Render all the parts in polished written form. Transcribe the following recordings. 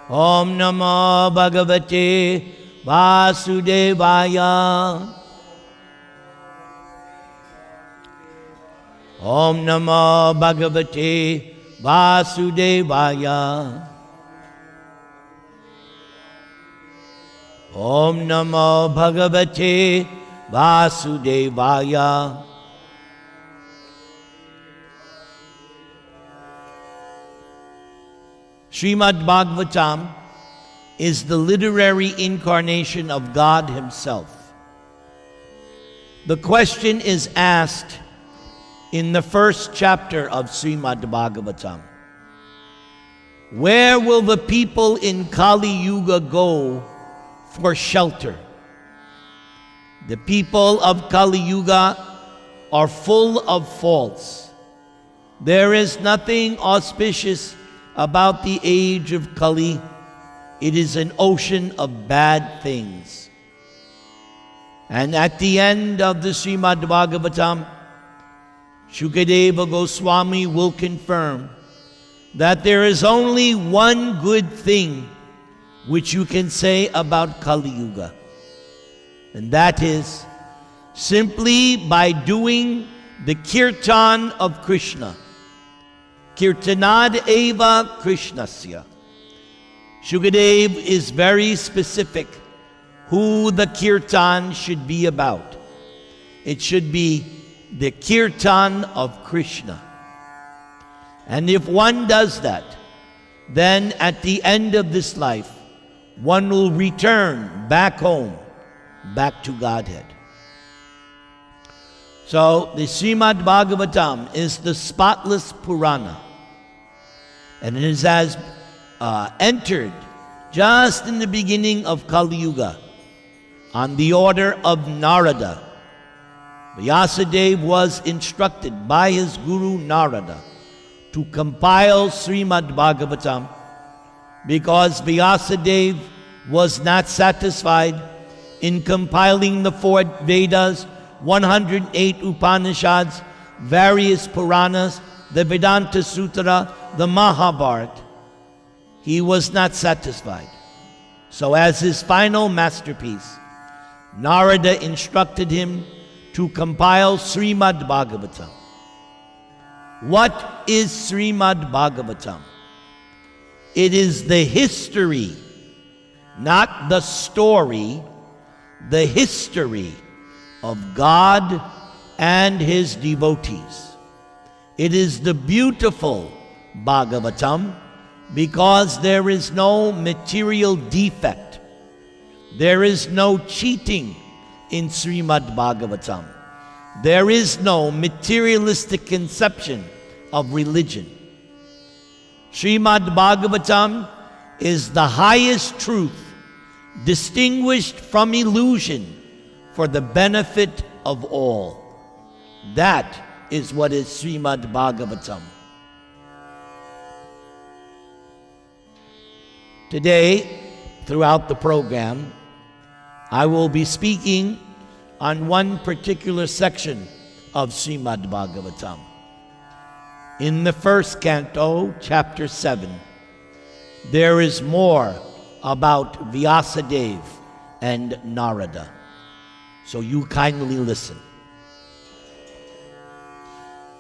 Om Namo Bhagavate Vasudevaya. Om Namo Bhagavate Vasudevaya. Om Namo Bhagavate Vasudevaya. Srimad Bhagavatam is the literary incarnation of God Himself. The question is asked in the first chapter of Srimad Bhagavatam. Where will the people in Kali Yuga go for shelter? The people of Kali Yuga are full of faults. There is nothing auspicious about the age of Kali. It is an ocean of bad things. And at the end of the Srimad Bhagavatam, Shukadeva Goswami will confirm that there is only one good thing which you can say about Kali Yuga. And that is simply by doing the kirtan of Krishna. Kirtanad eva Krishnasya. Shukadev is very specific who the kirtan should be about. It should be the kirtan of Krishna. And if one does that, then at the end of this life, one will return back home, back to Godhead. So the Srimad Bhagavatam is the spotless Purana. And it has entered just in the beginning of Kali Yuga on the order of Narada. Vyasadeva was instructed by his guru Narada to compile Srimad Bhagavatam because Vyasadeva was not satisfied in compiling the 4 Vedas, 108 Upanishads, various Puranas, the Vedanta Sutra, the Mahabharata. He was not satisfied. So as his final masterpiece, Narada instructed him to compile Srimad Bhagavatam. What is Srimad Bhagavatam? It is the history, not the story, the history of God and His devotees. It is the beautiful Bhagavatam because there is no material defect. There is no cheating in Srimad Bhagavatam. There is no materialistic conception of religion. Srimad Bhagavatam is the highest truth, distinguished from illusion for the benefit of all. That is what is Srimad Bhagavatam. Today, throughout the program, I will be speaking on one particular section of Srimad Bhagavatam. In the first canto, chapter 7, there is more about Vyasadeva and Narada. So you kindly listen.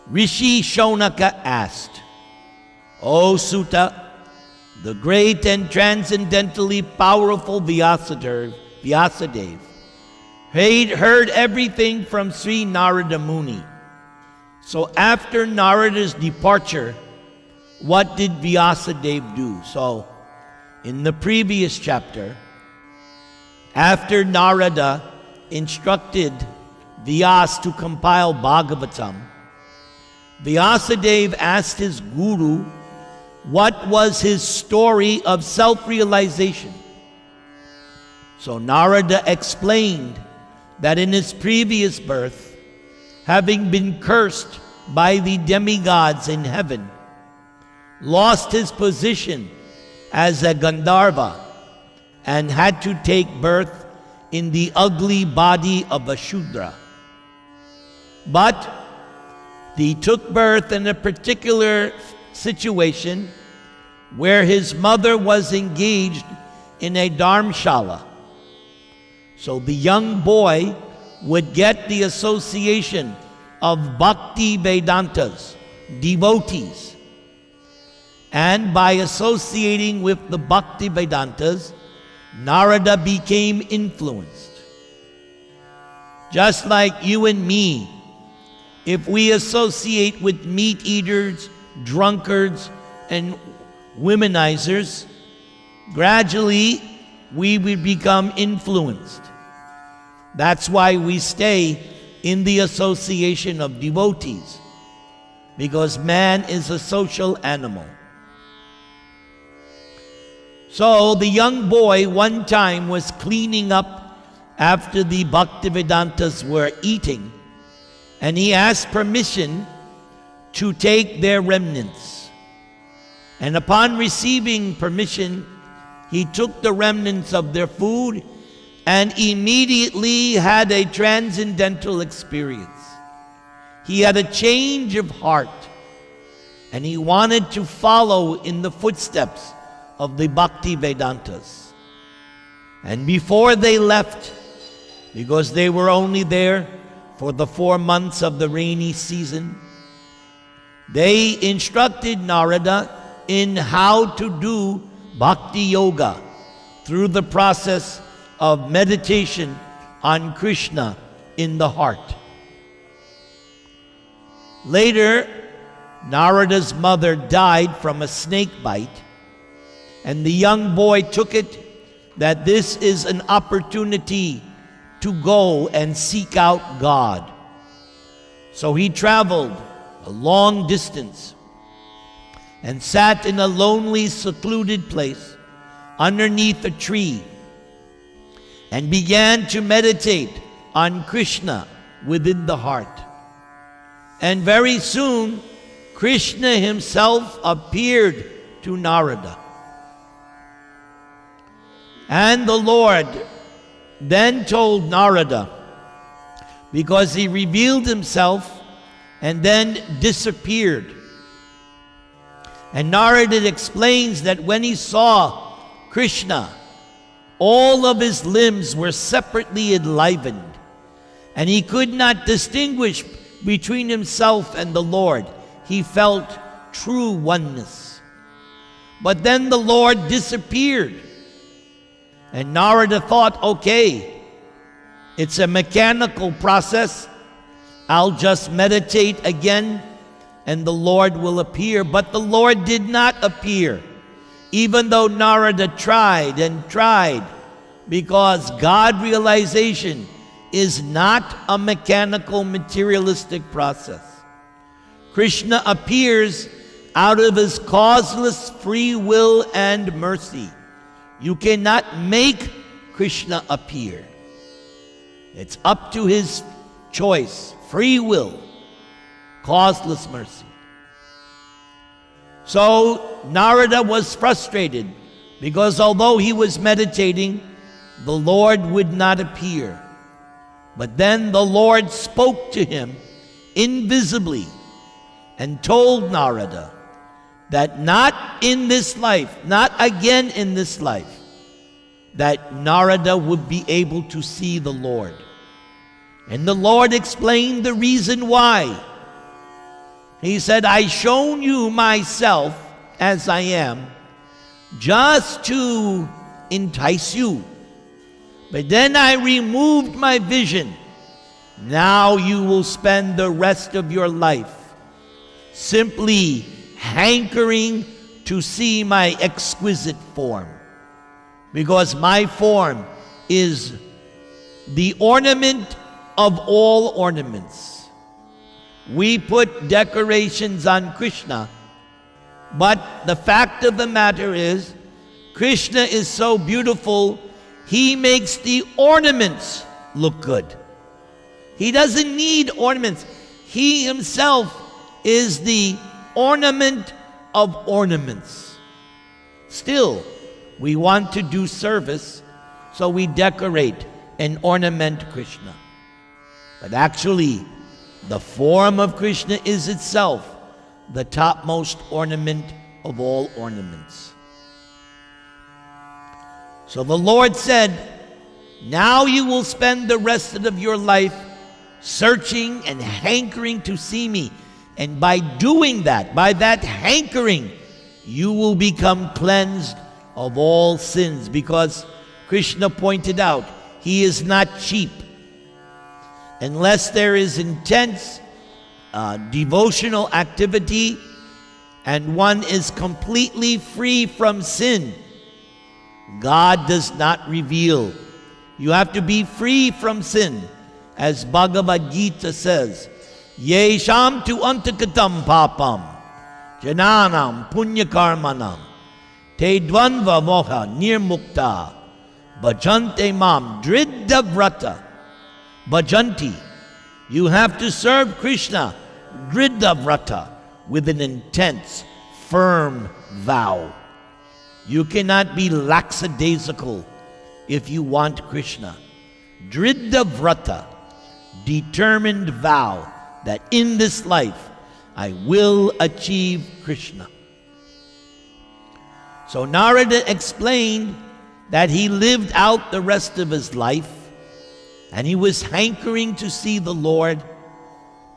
Rishi Shonaka asked, O Sutta, the great and transcendentally powerful Vyasadeva heard everything from Sri Narada Muni. So after Narada's departure, what did Vyasadeva do? So in the previous chapter, after Narada instructed Vyas to compile Bhagavatam, Vyasadeva asked his guru what was his story of self-realization. So Narada explained that in his previous birth, having been cursed by the demigods in heaven, lost his position as a Gandharva and had to take birth in the ugly body of a Shudra. But he took birth in a particular situation where his mother was engaged in a dharmshala. So the young boy would get the association of Bhakti Vedantas, devotees. And by associating with the Bhakti Vedantas, Narada became influenced. Just like you and me, if we associate with meat eaters, drunkards, and womenizers, gradually we will become influenced. That's why we stay in the association of devotees, because man is a social animal. So the young boy one time was cleaning up after the Bhaktivedantas were eating, and he asked permission to take their remnants. And upon receiving permission, he took the remnants of their food and immediately had a transcendental experience. He had a change of heart, and he wanted to follow in the footsteps of the Bhakti Vedantas. And before they left, because they were only there for the 4 months of the rainy season, they instructed Narada in how to do Bhakti Yoga through the process of meditation on Krishna in the heart. Later, Narada's mother died from a snake bite, and the young boy took it that this is an opportunity to go and seek out God. So he traveled a long distance and sat in a lonely, secluded place underneath a tree and began to meditate on Krishna within the heart. And very soon, Krishna himself appeared to Narada. And the Lord then told Narada, because he revealed himself and then disappeared. And Narada explains that when he saw Krishna, all of his limbs were separately enlivened, and he could not distinguish between himself and the Lord. He felt true oneness. But then the Lord disappeared, and Narada thought, okay, it's a mechanical process. I'll just meditate again and the Lord will appear. But the Lord did not appear, even though Narada tried and tried, because God realization is not a mechanical, materialistic process. Krishna appears out of his causeless free will and mercy. You cannot make Krishna appear. It's up to his choice, free will, causeless mercy. So Narada was frustrated because although he was meditating, the Lord would not appear. But then the Lord spoke to him invisibly and told Narada that not in this life, not again in this life, that Narada would be able to see the Lord. And the Lord explained the reason why. He said, I shown you myself as I am just to entice you. But then I removed my vision. Now you will spend the rest of your life simply hankering to see my exquisite form. Because my form is the ornament of all ornaments. We put decorations on Krishna, but the fact of the matter is, Krishna is so beautiful, he makes the ornaments look good. He doesn't need ornaments. He himself is the ornament of ornaments. Still, we want to do service, so we decorate and ornament Krishna. But actually, the form of Krishna is itself the topmost ornament of all ornaments. So the Lord said, now you will spend the rest of your life searching and hankering to see me. And by doing that, by that hankering, you will become cleansed of all sins. Because Krishna pointed out, he is not cheap. Unless there is intense devotional activity and one is completely free from sin, God does not reveal. You have to be free from sin. As Bhagavad Gita says, Yesham tu antakatam papam, jananam punyakarmanam, te dvanva moha nirmukta, bhajante mam dridda vrata. Bhajanti, you have to serve Krishna, dridda vrata, with an intense, firm vow. You cannot be lackadaisical if you want Krishna. Dridda vrata, determined vow that in this life I will achieve Krishna. So Narada explained that he lived out the rest of his life and he was hankering to see the Lord,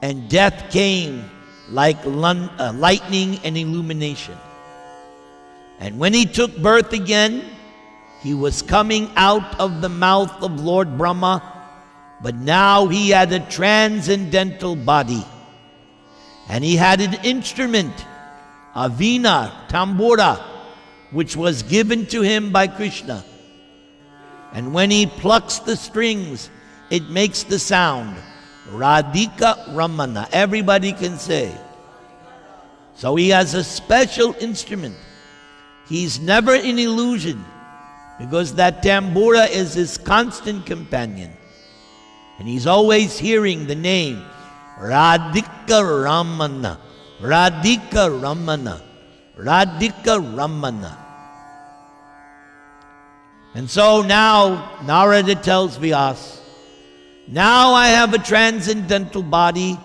and death came like lightning and illumination. And when he took birth again, he was coming out of the mouth of Lord Brahma, but now he had a transcendental body. And he had an instrument, a veena, tambura, which was given to him by Krishna. And when he plucks the strings, it makes the sound, RadhaRaman. Everybody can say. So he has a special instrument. He's never in illusion, because that tambura is his constant companion. And he's always hearing the name, RadhaRaman, RadhaRaman, RadhaRaman. And so now Narada tells Vyasa, now I have a transcendental body,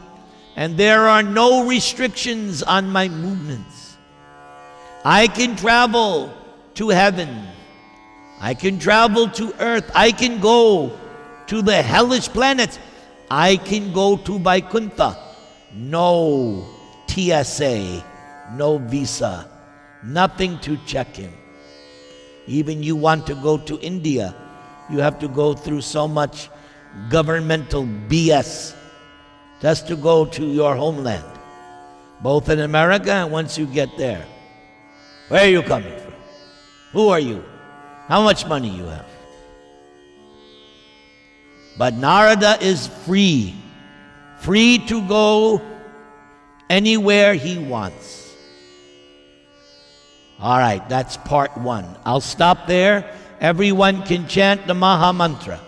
and there are no restrictions on my movements. I can travel to heaven. I can travel to earth. I can go to the hellish planets. I can go to Vaikuntha. No TSA, no visa, nothing to check him. Even you want to go to India, you have to go through so much governmental BS just to go to your homeland, both in America and once you get there. Where are you coming from? Who are you? How much money you have? But Narada is free to go anywhere he wants. All right, that's part one. I'll stop there. Everyone can chant the Maha Mantra.